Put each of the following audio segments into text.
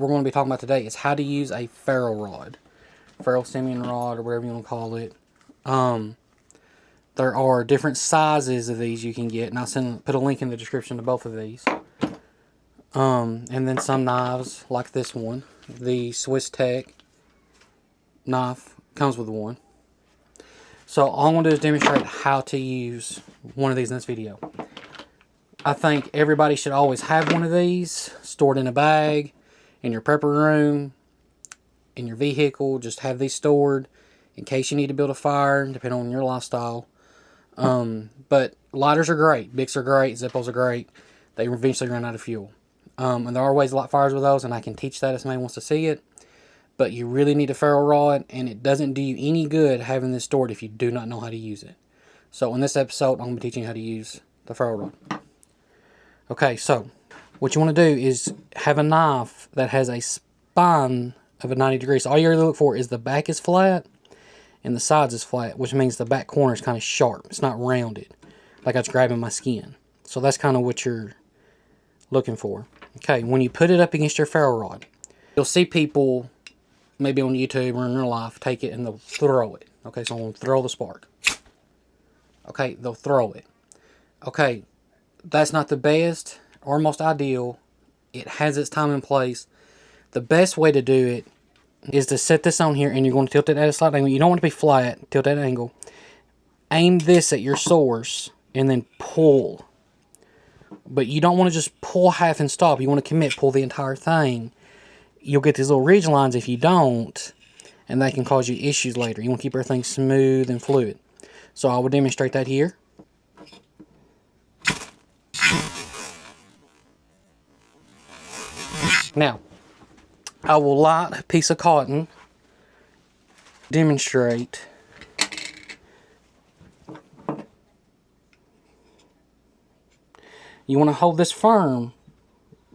we're going to be talking about today is how to use a ferro rod. Ferrocerium rod, or whatever you want to call it. There are different sizes of these you can get, and I'll put a link in the description to both of these. And then some knives, like this one. The Swiss Tech knife comes with one. So all I'm going to do is demonstrate how to use one of these in this video. I think everybody should always have one of these stored in a bag, in your prepper room, in your vehicle. Just have these stored in case you need to build a fire, depending on your lifestyle. But lighters are great, Bics are great, Zippos are great. They eventually run out of fuel. And there are ways to light fires with those, and I can teach that if somebody wants to see it. But you really need a ferro rod, and it doesn't do you any good having this stored if you do not know how to use it. So in this episode, I'm going to be teaching you how to use the ferro rod. Okay, so what you want to do is have a knife that has a spine of a 90 degrees. So all you really look for is the back is flat and the sides is flat, which means the back corner is kind of sharp. It's not rounded, like it's grabbing my skin. So that's kind of what you're looking for. Okay, when you put it up against your ferro rod, you'll see people, maybe on YouTube or in real life, take it and they'll throw it. Okay, so I'm going to throw the spark. Okay, they'll throw it. Okay, that's not the best or most ideal. It has its time and place. The best way to do it is to set this on here, and you're going to tilt it at a slight angle. You don't want it to be flat. Tilt at an angle. Aim this at your source and then pull. But you don't want to just pull half and stop. You want to commit, pull the entire thing. You'll get these little ridge lines if you don't, and that can cause you issues later. You want to keep everything smooth and fluid. So I will demonstrate that here. Now, I will light a piece of cotton, demonstrate. You want to hold this firm.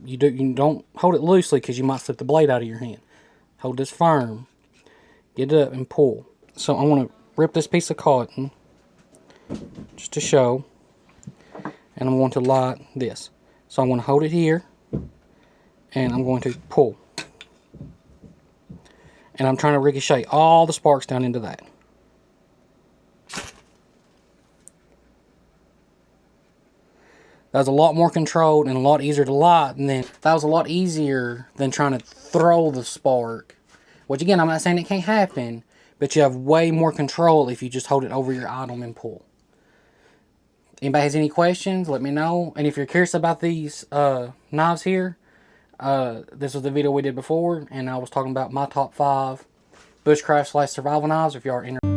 You don't hold it loosely because you might slip the blade out of your hand. Hold this firm. Get it up and pull. So I want to rip this piece of cotton just to show. And I'm going to light this. So I'm going to hold it here. And I'm going to pull. And I'm trying to ricochet all the sparks down into that. That was a lot more controlled and a lot easier to light. And then that was a lot easier than trying to throw the spark. Which again, I'm not saying it can't happen. But you have way more control if you just hold it over your item and pull. Anybody has any questions, let me know. And if you're curious about these knives here, this was the video we did before, and I was talking about my top 5 bushcraft / survival knives if you are interested.